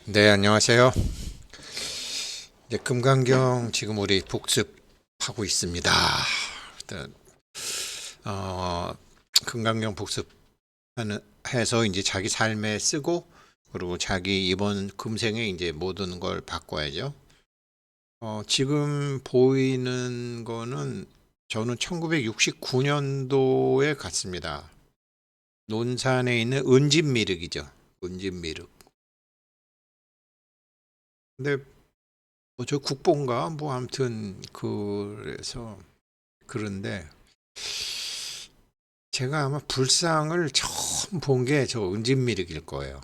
네, 안녕하세요. 이제 금강경 지금 우리 복습하고 있습니다. 일단, 어, 금강경 복습하는 해서 이제 자기 삶에 쓰고 그리고 자기 이번 금생에 이제 모든 걸 바꿔야죠. 지금 보이는 거는 저는 1969년도에 갔습니다. 논산에 있는 은진미륵이죠. 은진미륵. 근데 뭐 저 국보인가 뭐 아무튼 그래서 그런데 제가 아마 불상을 처음 본 게 저 은진미륵일 거예요.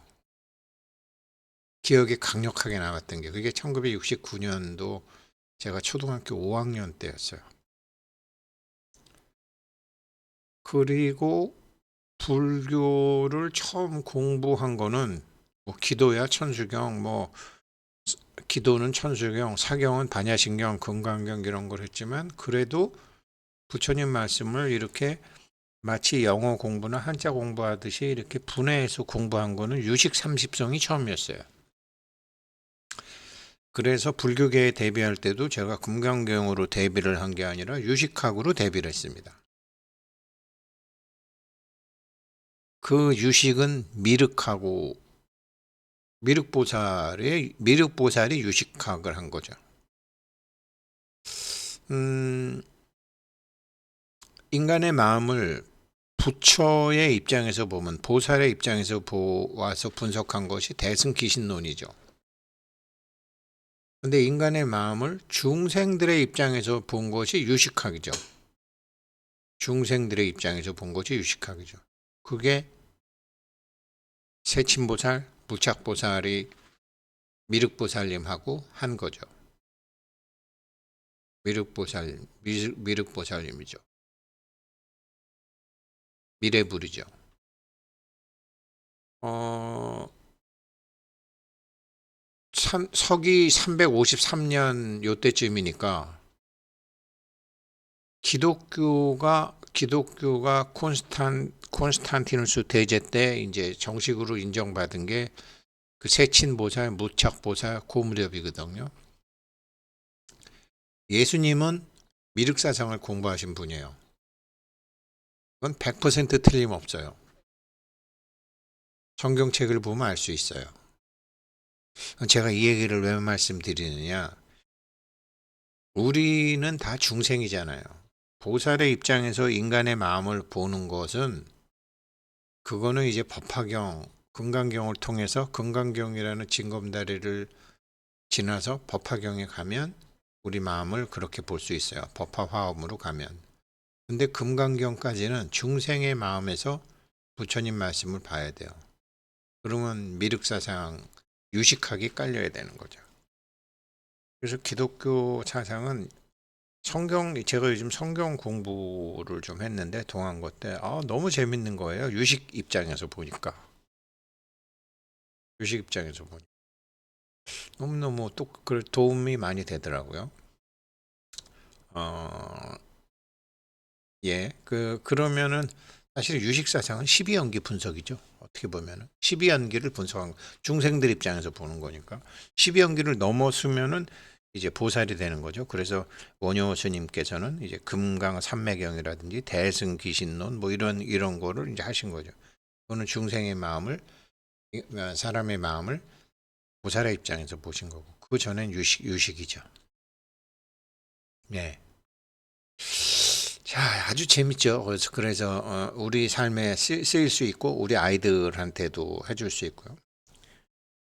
기억에 강력하게 남았던 게 그게 1969년도 제가 초등학교 5학년 때였어요. 그리고 불교를 처음 공부한 거는 뭐 기도야 천주경 뭐 기도는 천주경 사경은 반야신경 금강경 이런 걸 했지만 그래도 부처님 말씀을 이렇게 마치 영어 공부나 한자 공부하듯이 이렇게 분해해서 공부한 거는 유식 삼십성이 처음이었어요. 그래서 불교계에 데뷔할 때도 제가 금강경으로 데뷔를 한 게 아니라 유식학으로 데뷔를 했습니다. 그 유식은 미륵하고 미륵보살이 유식학을 한 거죠. 음, 인간의 마음을 부처의 입장에서 보면 보살의 입장에서 보아서 분석한 것이 대승기신론이죠. 근데 인간의 마음을 중생들의 입장에서 본 것이 유식학이죠. 중생들의 입장에서 본 것이 유식학이죠. 그게 세친보살, 무착보살이 미륵보살님하고 한 거죠. 미륵보살님이죠. 미래불이죠. 어, 서기 353년 요때쯤이니까 기독교가 콘스탄티누스 대제 때 이제 정식으로 인정받은 게 그 세친보살, 무착보살 그 무렵이거든요. 예수님은 미륵사상을 공부하신 분이에요. 그건 100% 틀림없어요. 성경책을 보면 알 수 있어요. 제가 이 얘기를 왜 말씀드리느냐. 우리는 다 중생이잖아요. 보살의 입장에서 인간의 마음을 보는 것은 그거는 이제 법화경, 금강경을 통해서 금강경이라는 징검다리를 지나서 법화경에 가면 우리 마음을 그렇게 볼 수 있어요. 법화화엄으로 가면. 근데 금강경까지는 중생의 마음에서 부처님 말씀을 봐야 돼요. 그러면 미륵사상 유식하게 깔려야 되는 거죠. 그래서 기독교 사상은 제가 요즘 성경 공부를 좀 했는데 동안고 때 너무 재밌는 거예요. 유식 입장에서 보니까. 유식 입장에서 보니 너무너무 또 도움이 많이 되더라고요. 어, 예. 그러면은 사실 유식 사상은 12연기 분석이죠. 어떻게 보면은 12연기를 분석한 중생들 입장에서 보는 거니까 12연기를 넘어서면은 이제 보살이 되는 거죠. 그래서 원효 스님께서는 이제 금강 삼매경이라든지 대승귀신론 뭐 이런 거를 이제 하신 거죠. 그거는 중생의 마음을 사람의 마음을 보살의 입장에서 보신 거고 그 전엔 유식이죠. 네. 자, 아주 재밌죠. 그래서 우리 삶에 쓰일 수 있고 우리 아이들한테도 해줄 수 있고요.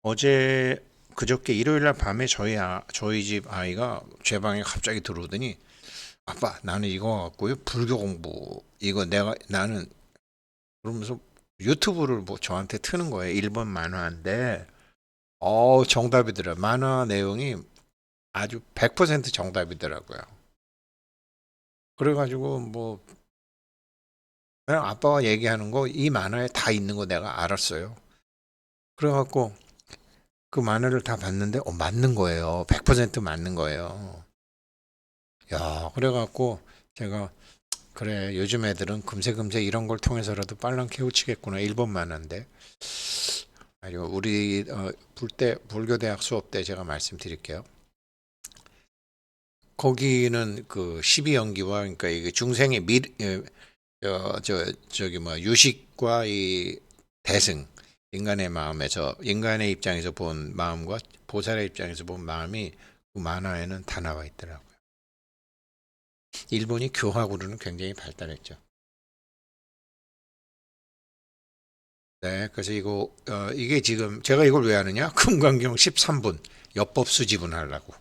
어제 그저께 일요일 날 밤에 저희 집 아이가 제 방에 갑자기 들어오더니 아빠 나는 이거 갖고요 불교 공부 이거 나는 그러면서 유튜브를 뭐 저한테 트는 거예요. 일본 만화인데 정답이더라. 만화 내용이 아주 100% 정답이더라고요. 그래가지고 뭐 그냥 아빠가 얘기하는 거 이 만화에 다 있는 거 내가 알았어요. 그래갖고 그 만화를 다 봤는데 맞는 거예요. 100% 맞는 거예요. 야, 그래갖고 제가 그래 요즘 애들은 금세금세 이런 걸 통해서라도 빨랑 깨우치겠구나. 일본 만화인데 아니요, 우리 불교대학 수업 때 제가 말씀드릴게요. 거기는 그 12연기와 그러니까 이게 중생의 저기 뭐 유식과 이 대승 인간의 마음에서 인간의 입장에서 본 마음과 보살의 입장에서 본 마음이 그 만화에는 다 나와 있더라고요. 일본이 교학으로는 굉장히 발달했죠. 네, 그래서 이게 지금 제가 이걸 왜 하느냐? 금강경 13분 엽법 수집은 하려고.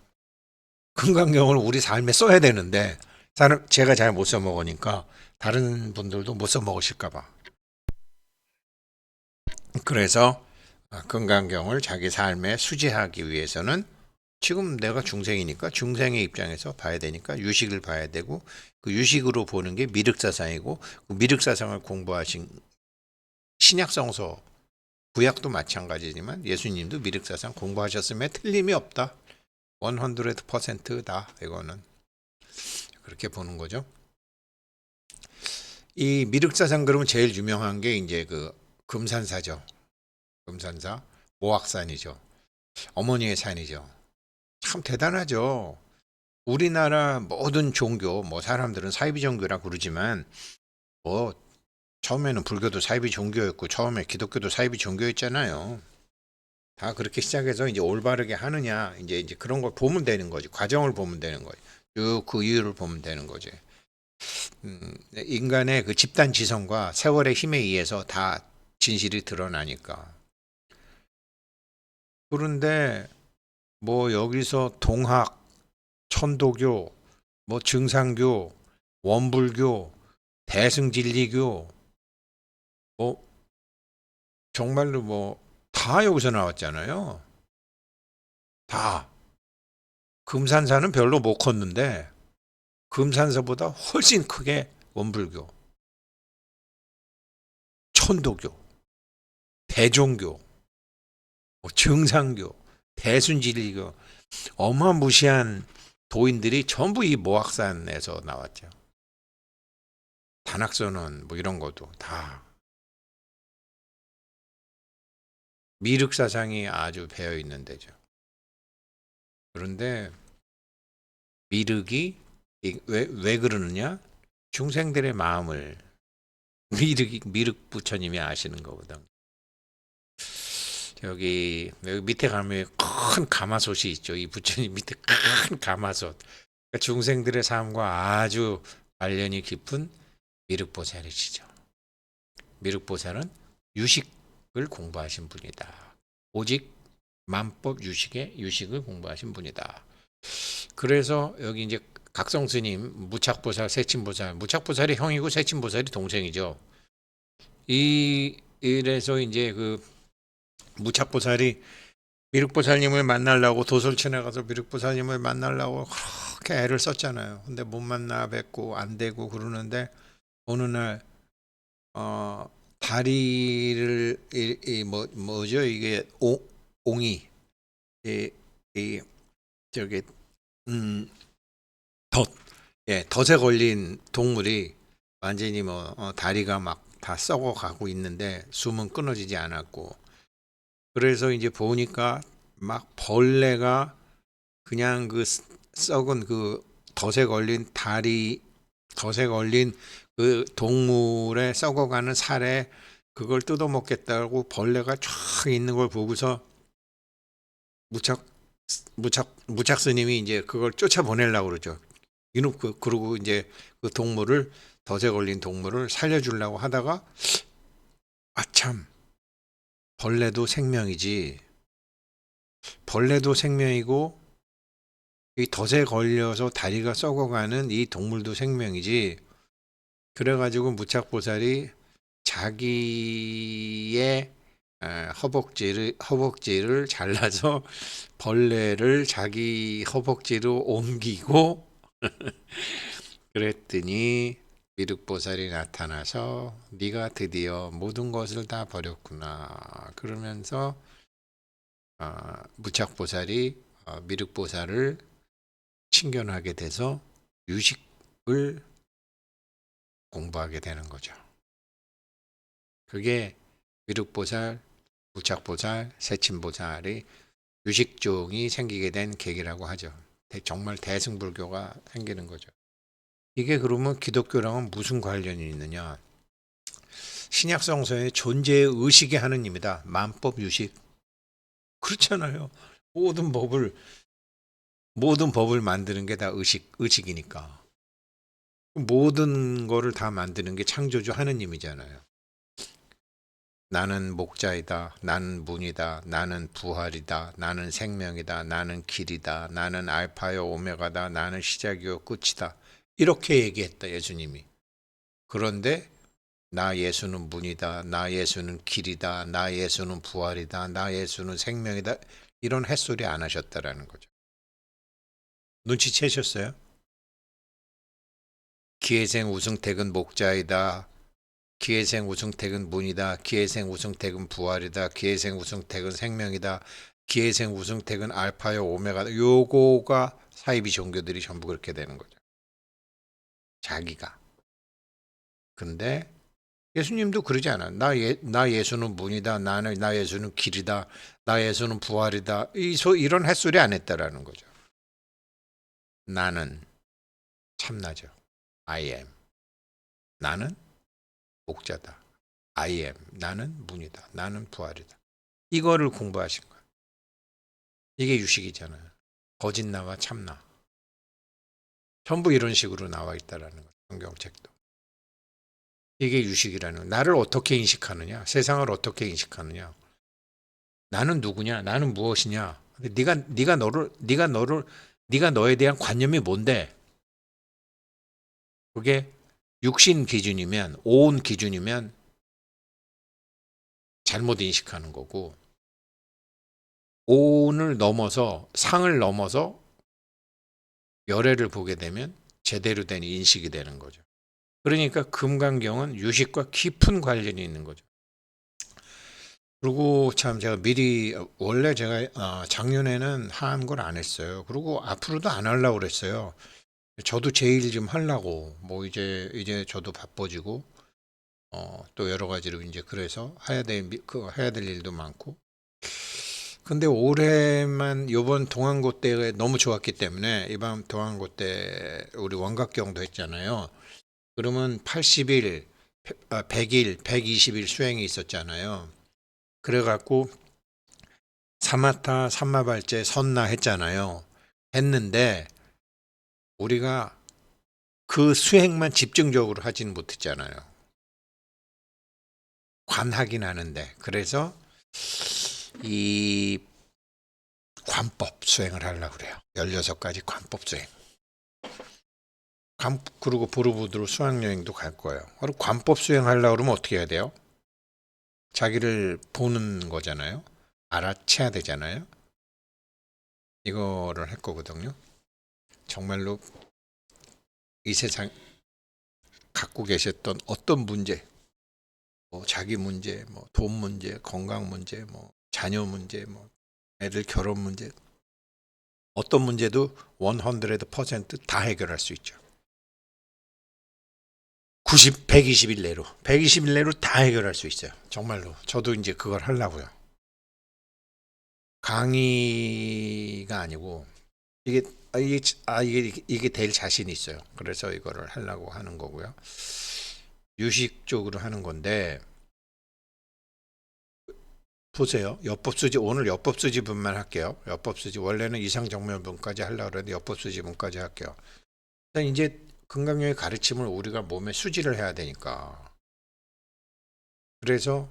금강경을 우리 삶에 써야 되는데 제가 잘 못 써먹으니까 다른 분들도 못 써먹으실까 봐. 그래서 금강경을 자기 삶에 수지하기 위해서는 지금 내가 중생이니까 중생의 입장에서 봐야 되니까 유식을 봐야 되고 그 유식으로 보는 게 미륵사상이고 그 미륵사상을 공부하신 신약성서 구약도 마찬가지지만 예수님도 미륵사상 공부하셨음에 틀림이 없다. 100%다. 이거는 그렇게 보는 거죠. 이 미륵사상 그러면 제일 유명한 게 이제 그 금산사죠. 금산사 모악산이죠. 어머니의 산이죠. 참 대단하죠. 우리나라 모든 종교 뭐 사람들은 사이비 종교라 그러지만 뭐 처음에는 불교도 사이비 종교였고 처음에 기독교도 사이비 종교였잖아요. 다 그렇게 시작해서 이제 올바르게 하느냐 이제 그런 걸 보면 되는 거지. 과정을 보면 되는 거지. 쭉 그 이유를 보면 되는 거지. 인간의 그 집단 지성과 세월의 힘에 의해서 다 진실이 드러나니까. 그런데 뭐 여기서 동학, 천도교, 뭐 증상교, 원불교, 대승진리교, 뭐 정말로 뭐 다 여기서 나왔잖아요. 다. 금산사는 별로 못 컸는데 금산사보다 훨씬 크게 원불교, 천도교, 대종교, 뭐 증상교, 대순진리교 어마무시한 도인들이 전부 이 모악산에서 나왔죠. 단학선언 뭐 이런 것도 다 미륵사상이 아주 배어 있는 데죠. 그런데 미륵이 왜 그러느냐? 중생들의 마음을 미륵 부처님이 아시는 거거든. 여기 밑에 가면 큰 가마솥이 있죠. 이 부처님 밑에 큰 가마솥. 그러니까 중생들의 삶과 아주 관련이 깊은 미륵보살이시죠. 미륵보살은 유식을 공부하신 분이다. 오직 만법 유식을 공부하신 분이다. 그래서 여기 이제 각성스님, 무착보살, 세친보살, 무착보살이 형이고 세친보살이 동생이죠. 이래서 이제 그 무착보살이 미륵보살님을 만나려고 도솔천에 가서 미륵보살님을 만나려고 그렇게 애를 썼잖아요. 근데 못 만나 뵙고 안 되고 그러는데 어느 날 다리를 뭐죠 이게 옹이 이 저기 음 덫 덫에 걸린 동물이 완전히 뭐 다리가 막 다 썩어 가고 있는데 숨은 끊어지지 않았고 그래서 이제 보니까 막 벌레가 그냥 그 썩은 그 덫에 걸린 그 동물의 썩어가는 살에 그걸 뜯어먹겠다고 벌레가 쫙 있는 걸 보고서 무착 무착 스님이 이제 그걸 쫓아보내려고 그러죠. 그러고 이제 그 동물을 덫에 걸린 동물을 살려주려고 하다가 아참 벌레도 생명이지. 벌레도 생명이고 이 덫에 걸려서 다리가 썩어가는 이 동물도 생명이지. 그래가지고 무착보살이 자기의 허벅지를 잘라서 벌레를 자기 허벅지로 옮기고 그랬더니 미륵보살이 나타나서 네가 드디어 모든 것을 다 버렸구나. 그러면서 무착보살이 미륵보살을 친견하게 돼서 유식을 공부하게 되는 거죠. 그게 미륵보살 부착보살, 세친보살이 유식종이 생기게 된 계기라고 하죠. 정말 대승불교가 생기는 거죠. 이게 그러면 기독교랑은 무슨 관련이 있느냐? 신약성서의 존재의 의식의 하느님이다. 만법 유식. 그렇잖아요. 모든 법을 만드는 게 다 의식이니까. 모든 거를 다 만드는 게 창조주 하느님이잖아요. 나는 목자이다. 나는 문이다. 나는 부활이다. 나는 생명이다. 나는 길이다. 나는 알파요 오메가다. 나는 시작이요 끝이다. 이렇게 얘기했다, 예수님이. 그런데 나 예수는 문이다. 나 예수는 길이다. 나 예수는 부활이다. 나 예수는 생명이다. 이런 햇소리 안 하셨다라는 거죠. 눈치채셨어요? 기회생 우승택은 목자이다. 기회생 우승택은 문이다. 기회생 우승택은 부활이다. 기회생 우승택은 생명이다. 기회생 우승택은 알파요 오메가다. 요거가 사이비 종교들이 전부 그렇게 되는 거죠. 자기가. 근데 예수님도 그러지 않아. 나 예수는 문이다. 나 예수는 길이다. 나 예수는 부활이다. 이런 햇소리 안 했다라는 거죠. 나는 참나죠. I am. 나는 목자다. I am. 나는 문이다. 나는 부활이다. 이거를 공부하신 거야. 이게 유식이잖아요. 거짓나와 참나. 전부 이런 식으로 나와 있다라는 거예요. 성경책도. 이게 유식이라는 거예요. 나를 어떻게 인식하느냐? 세상을 어떻게 인식하느냐? 나는 누구냐? 나는 무엇이냐? 네가 너에 대한 관념이 뭔데? 그게 육신 기준이면, 온 기준이면 잘못 인식하는 거고, 온을 넘어서, 상을 넘어서 열애를 보게 되면 제대로 된 인식이 되는 거죠. 그러니까 금강경은 유식과 깊은 관련이 있는 거죠. 그리고 참 제가 미리 원래 제가 작년에는 하한 걸 안 했어요. 그리고 앞으로도 안 하려고 그랬어요. 저도 제 일 좀 하려고 뭐 이제 저도 바빠지고 또 여러 가지로 이제 그래서 해야 될 일도 많고. 근데 올해만 요번 동안고 때 너무 좋았기 때문에 이번 동안고 때 우리 원각경도 했잖아요. 그러면 80일, 100일, 120일 수행이 있었잖아요. 그래갖고 사마타, 삼마발제, 선나 했잖아요. 했는데 우리가 그 수행만 집중적으로 하지는 못했잖아요. 관하긴 하는데. 그래서 이 관법 수행을 하려고 그래요. 16가지 관법 수행. 그리고 보르부드로 수학여행도 갈 거예요. 그리고 관법 수행하려고 그러면 어떻게 해야 돼요? 자기를 보는 거잖아요. 알아채야 되잖아요. 이거를 할 거거든요. 정말로 이 세상 갖고 계셨던 어떤 문제, 뭐 자기 문제, 뭐 돈 문제, 건강 문제, 뭐 자녀 문제, 뭐 애들 결혼 문제, 어떤 문제도 100%다 해결할 수 있죠. 120일 내로, 120일 내로 다 해결할 수 있어요. 정말로. 저도 이제 그걸 하려고요. 강의가 아니고 이게 될 자신이 있어요. 그래서 이거를 하려고 하는 거고요. 유식 쪽으로 하는 건데 보세요. 오늘 엽법 수지분만 할게요. 엽법 수지 원래는 이상정면분까지 하려고 그랬는데 엽법 수지분까지 할게요. 일단 이제 금강경의 가르침을 우리가 몸에 수지를 해야 되니까 그래서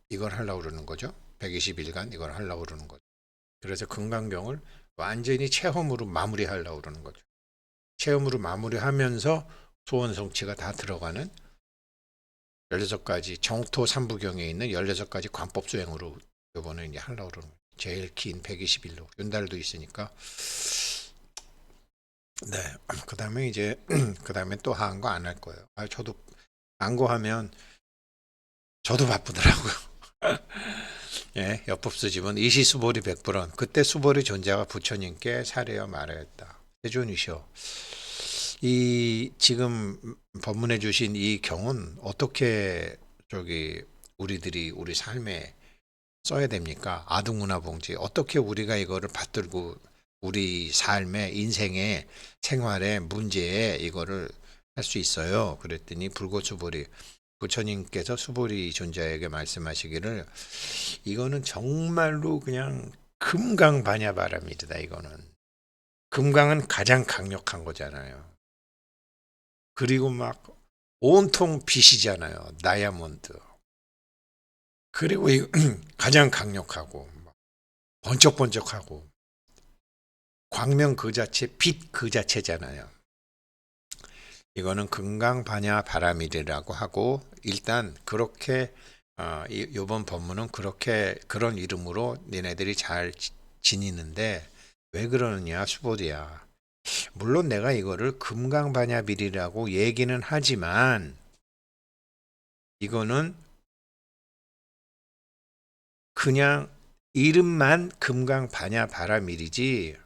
이걸 하려고 그러는 거죠. 120일간 이걸 하려고 그러는 거죠. 그래서 금강경을 완전히 체험으로 마무리하려고 그러는 거죠. 체험으로 마무리하면서 소원 성취가 다 들어가는 16가지 정토 삼부경에 있는 16가지 관법 수행으로 이번에 이제 하려고 그러는 거예요. 제일 긴 120일로 윤달도 있으니까. 네. 그다음에 이제 그다음에 또 하한 거 안 할 거예요. 저도 안고하면 저도 바쁘더라고요. 예, 엽법 수집은 이시수보리 백불원. 그때 수보리 존재가 부처님께 사례여 말하였다. 세존이시여. 이 지금 법문해 주신 이 경은 어떻게 우리 삶에 써야 됩니까? 아동문화봉지. 어떻게 우리가 이거를 받들고 우리 삶의 인생의 생활의 문제에 이거를 할 수 있어요? 그랬더니 불고수보리 부처님께서 수보리 존자에게 말씀하시기를 이거는 정말로 그냥 금강반야바람이다. 이거는 금강은 가장 강력한 거잖아요. 그리고 막 온통 빛이잖아요. 다이아몬드. 그리고 이 가장 강력하고 번쩍번쩍하고 광명 그 자체, 빛 그 자체잖아요. 이거는 금강반야바라밀이라고 하고 일단 그렇게 이번 법문은 그렇게 그런 이름으로 니네들이 잘 지니는데 왜 그러느냐 수보리야. 물론 내가 이거를 금강반야밀이라고 얘기는 하지만 이거는 그냥 이름만 금강반야바라밀이지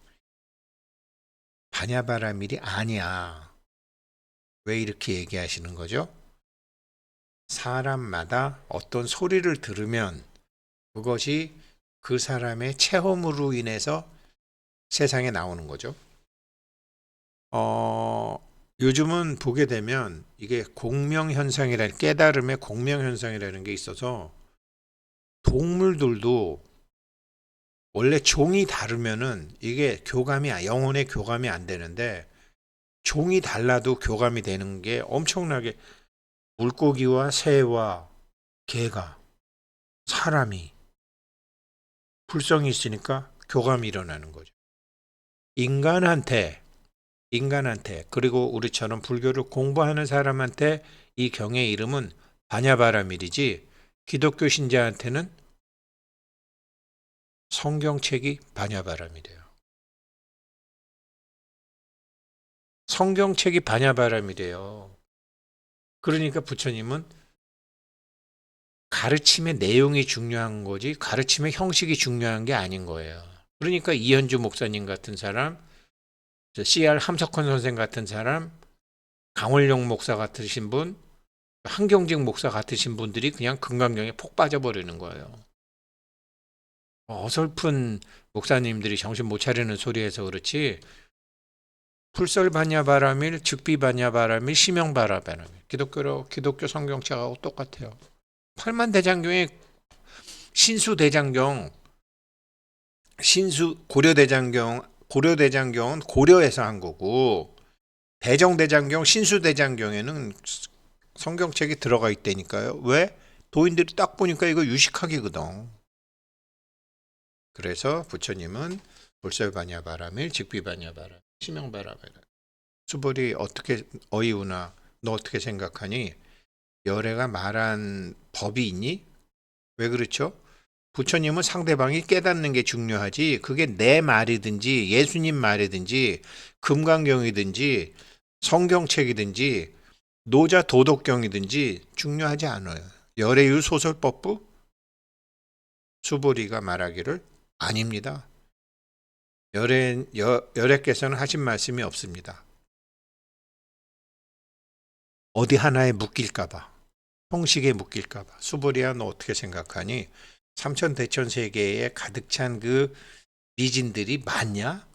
반야바라밀이 아니야. 왜 이렇게 얘기하시는 거죠? 사람마다 어떤 소리를 들으면 그것이 그 사람의 체험으로 인해서 세상에 나오는 거죠. 요즘은 보게 되면 이게 공명현상이라는 깨달음의 공명현상이라는 게 있어서 동물들도 원래 종이 다르면은 이게 영혼의 교감이 안 되는데 종이 달라도 교감이 되는 게 엄청나게 물고기와 새와 개가 사람이 불성이 있으니까 교감이 일어나는 거죠. 인간한테 그리고 우리처럼 불교를 공부하는 사람한테 이 경의 이름은 반야바라밀이지 기독교 신자한테는 성경책이 반야바라밀이에요. 성경책이 반야바라밀이에요. 그러니까 부처님은 가르침의 내용이 중요한 거지 가르침의 형식이 중요한 게 아닌 거예요. 그러니까 이현주 목사님 같은 사람, CR 함석헌 선생 같은 사람, 강원룡 목사 같으신 분, 한경직 목사 같으신 분들이 그냥 금강경에 폭 빠져버리는 거예요. 어설픈 목사님들이 정신 못 차리는 소리해서 그렇지 풀설반야바라밀, 즉비반야바라밀, 심영바라바라밀 기독교 성경책하고 똑같아요. 팔만대장경의 신수대장경, 고려대장경은 고려에서 한 거고 대정대장경, 신수대장경에는 성경책이 들어가 있다니까요. 왜? 도인들이 딱 보니까 이거 유식하기거든. 그래서 부처님은 불설반야바라밀, 즉비반야바라밀, 심영바라밀. 수벌이 어떻게 어이우나 너 어떻게 생각하니? 열애가 말한 법이 있니? 왜 그렇죠? 부처님은 상대방이 깨닫는 게 중요하지 그게 내 말이든지 예수님 말이든지 금강경이든지 성경책이든지 노자 도덕경이든지 중요하지 않아요. 열애유 소설법부? 수보리가 말하기를 아닙니다. 열애께서는 하신 말씀이 없습니다. 어디 하나에 묶일까봐 형식에 묶일까봐. 수보리야 너 어떻게 생각하니? 삼천대천세계에 가득 찬 그 미진들이 많냐?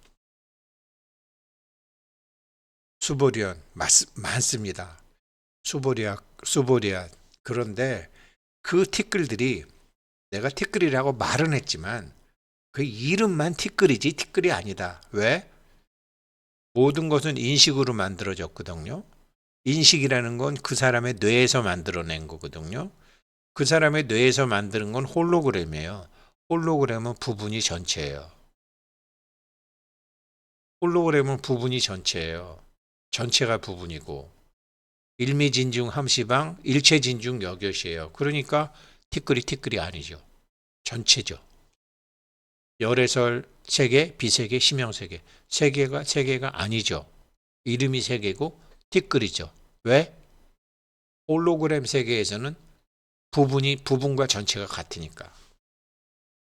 수보리언 많습니다. 수보리아. 그런데 그 티끌들이 내가 티끌이라고 말은 했지만 그 이름만 티끌이지 티끌이 아니다. 왜? 모든 것은 인식으로 만들어졌거든요. 인식이라는 건 그 사람의 뇌에서 만들어낸 거거든요. 그 사람의 뇌에서 만드는 건 홀로그램이에요. 홀로그램은 부분이 전체예요. 홀로그램은 부분이 전체예요. 전체가 부분이고 일미진중 함시방 일체진중 여교시예요. 그러니까 티끌이 아니죠. 전체죠. 열애설 세계, 비세계, 심형세계. 세계가 아니죠. 이름이 세계고 티끌이죠. 왜? 홀로그램 세계에서는 부분과 전체가 같으니까.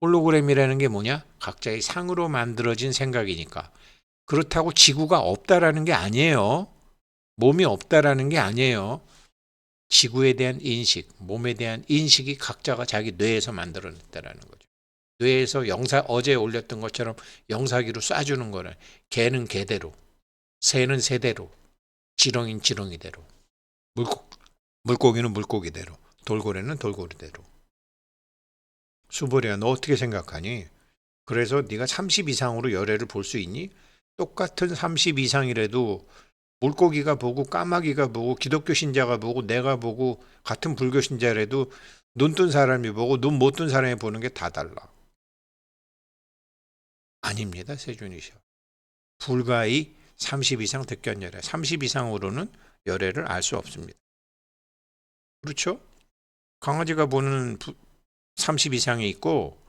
홀로그램이라는 게 뭐냐? 각자의 상으로 만들어진 생각이니까. 그렇다고 지구가 없다라는 게 아니에요. 몸이 없다라는 게 아니에요. 지구에 대한 인식, 몸에 대한 인식이 각자가 자기 뇌에서 만들어냈다라는 거죠. 뇌에서 어제 올렸던 것처럼 영사기로 쏴주는 거는 개는 개대로, 새는 새대로, 지렁이는 지렁이대로, 물고기는 물고기대로, 돌고래는 돌고래대로. 수보리야, 너 어떻게 생각하니? 그래서 네가 30 이상으로 열애를 볼 수 있니? 똑같은 30 이상이라도 물고기가 보고 까마귀가 보고 기독교 신자가 보고 내가 보고 같은 불교 신자라도 눈 뜬 사람이 보고 눈 못 뜬 사람이 보는 게 다 달라. 아닙니다, 세준이셔. 불가히 30 이상 득견 열애. 30 이상으로는 열애를 알 수 없습니다. 그렇죠? 강아지가 보는 30 이상이 있고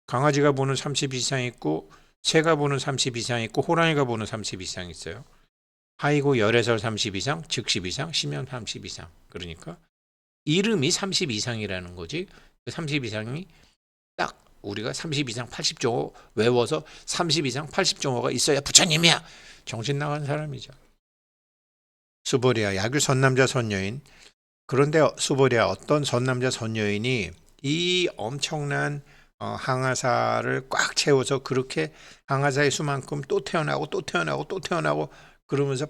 강아지가 보는 30 이상이 있고 새가 보는 30 이상이 있고 호랑이가 보는 30 이상이 있어요. 하이고 열애설 30 이상, 즉십 이상, 심연 30 이상. 그러니까 이름이 30 이상이라는 거지. 30 이상이 딱 우리가 30 이상 80종호 외워서 30 이상 80종호가 있어야 부처님이야. 정신 나간 사람이죠. 수보리아, 야규 선남자 선여인. 그런데 수보리아, 어떤 선남자 선여인이 이 엄청난 항아사를 꽉 채워서 그렇게 항아사의 수만큼 또 태어나고 또 태어나고 또 태어나고 그러면서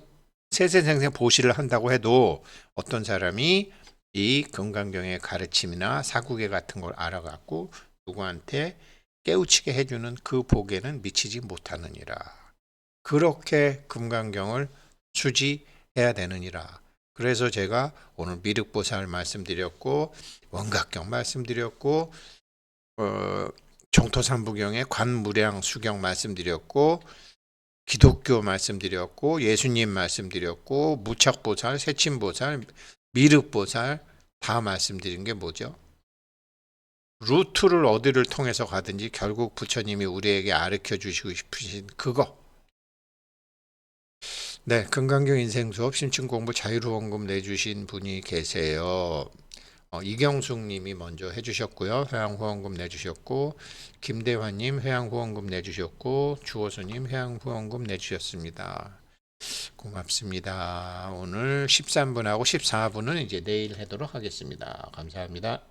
세세생생 보시를 한다고 해도 어떤 사람이 이 금강경의 가르침이나 사구계 같은 걸 알아갖고 누구한테 깨우치게 해주는 그 복에는 미치지 못하느니라. 그렇게 금강경을 수지해야 되느니라. 그래서 제가 오늘 미륵보살 말씀드렸고 원각경 말씀드렸고 정토삼부경의 관무량 수경 말씀드렸고 기독교 말씀드렸고 예수님 말씀드렸고 무착보살, 세친보살, 미륵보살 다 말씀드린 게 뭐죠? 루트를 어디를 통해서 가든지 결국 부처님이 우리에게 가르쳐 주시고 싶으신 그거. 네, 금강경 인생수업 심층공부 자유후원금 내주신 분이 계세요. 이경숙 님이 먼저 해주셨고요. 회양후원금 내주셨고 김대환님 회양후원금 내주셨고 주호수님 회양후원금 내주셨습니다. 고맙습니다. 오늘 13분하고 14분은 이제 내일 하도록 하겠습니다. 감사합니다.